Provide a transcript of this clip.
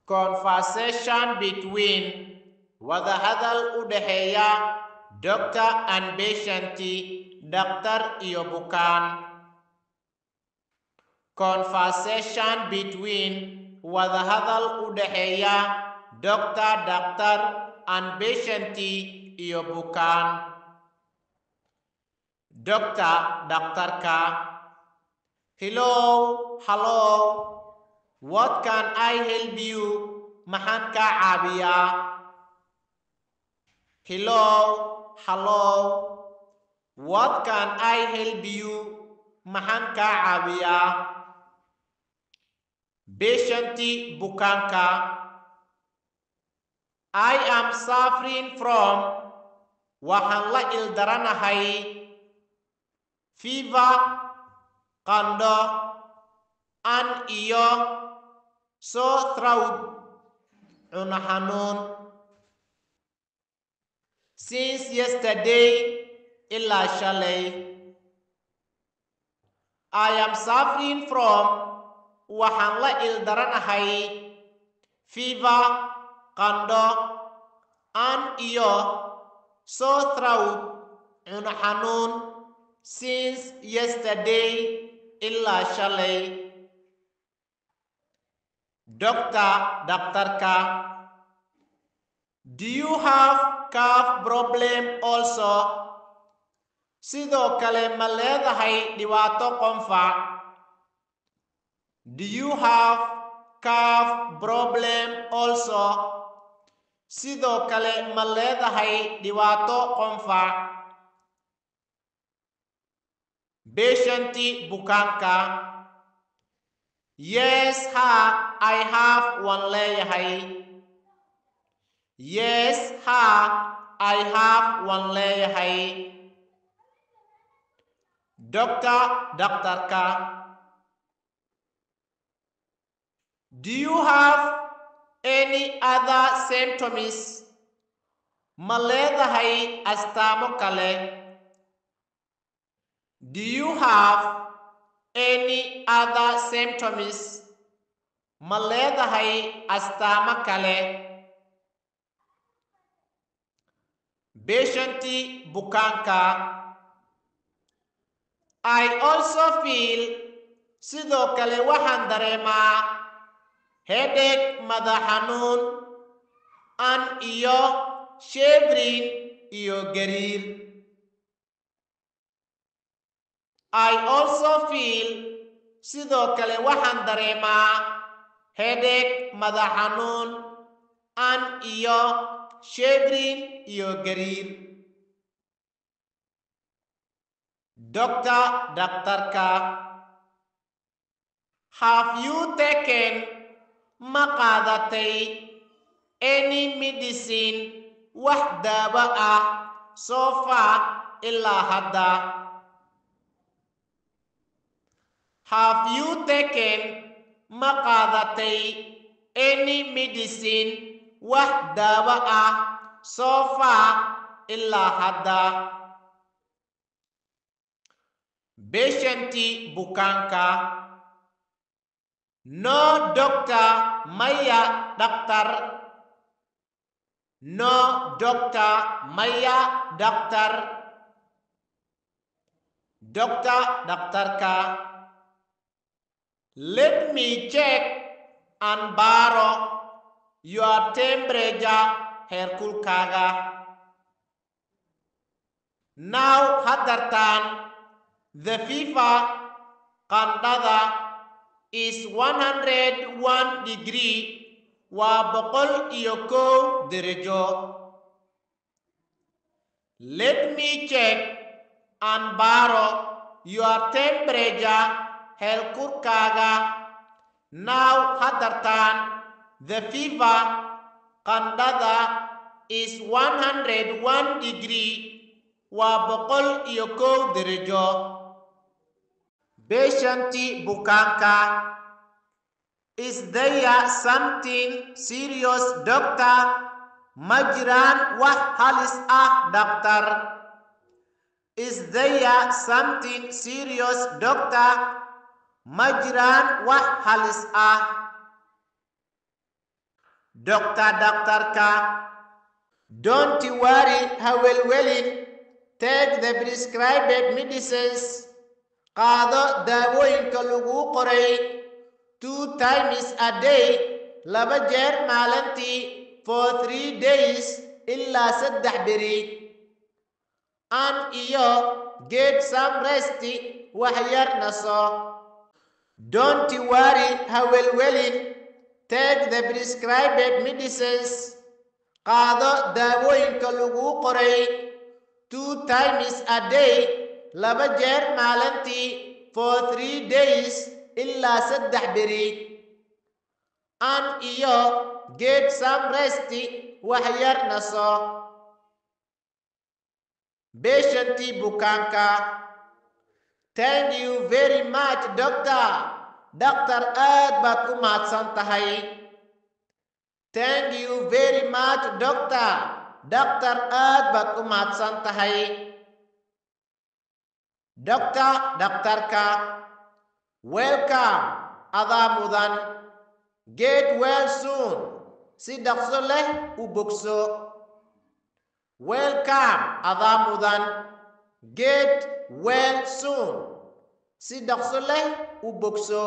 Conversation between wadahadal u dhexeeya doctor and patient, dhakhtar iyo bukaan. Conversation between wadahadal u dhexeeya doctor dhakhtar and patient iyo bukaan. Doctor dhakhtarka: hello, what can I help you? Maxaan kaa caabiyaa? Hello, what can I help you? Maxaan kaa caabiyaa? Patient bukaanka: I am suffering from, waxaan la ildaranahay, fever, qandho, and iyo sore throat, cuno xanuun. Since yesterday, ilaa shalay. I am suffering from, waxaan la ildaranahay, fever, qandho, and iyo sore throat, cuno xanuun. Since yesterday, ilaa shalay. Doctor dhakhtarka: do you have cough problem also? Sidoo kale ma leedahay dhibaato qunfac? Do you have cough problem also? Sidoo kale ma leedahay dhibaato qunfac? Patient bukaanka: yes, I have one leeyahay. Yes, I have one leeyahay. Doctor dhakhtarka: do you have any other symptoms? Ma leedahay astaamo kale? Do you have any other symptoms? Ma leedahay astaamo kale? Patient bukaanka: I also feel, sidoo kale waxaan dareemaa, headache, madax xanuun, and iyo shivering iyo gariir. I also feel, sidoo kale waxaan dareemaa, headache, madax xanuun, and iyo shivering iyo gariir. Doctor dhakhtarka: have you taken, ma qaadatay, any medicine, wax daawo ah, so far, ilaa hadda? Have you taken, ma qaadatay, any medicine, wax daawo ah, so far, ilaa hadda? Patient bukaanka: no doctor, maya dhakhtar. No doctor, maya dhakhtar. Doctor dhakhtarka: let me check and baaro your temperature, heerkulkaaga. Now haddartaan, the fever, qandhada, is 101 degree, waa 101 darajo. Let me check and baaro your temperature, heerkulkaaga. Now haddartaan, the fever, qandhada, is 101 degree, waa 101 darajo. Patient bukaanka: is there something serious, doctor? Ma jiraan wax halis ah, dhakhtar? Is there something serious, doctor? Ma jiraan wax halis ah. Daktarka. Don't worry, hawelwelin. Take the prescribed medicines. Qaado daawooyinka lagu qoray 2 times a day, 2 jeer maalintii, for 3 days, ilaa 3 beri. And iyo get some rest, wax yar naso. Don't worry, hawelwelin. Take the prescribed medicines. Qaado daawooyinka lagu qoray 2 times a day, 2 jeer maalintii, for 3 days, ilaa 3 beri. And iyo get some rest, wax yar naso. Patientii bukaanka. Thank you very much, doctor. Doctor, aad baad u mahadsan tahay. Thank you very much, doctor. Doctor, aad baad u mahadsan tahay. Daktarka. Welcome, adaa mudan. Get well soon. Si dhaqso leh u bogso. Welcome, adaa mudan. Get well soon. Si dhaqso leh u bogso.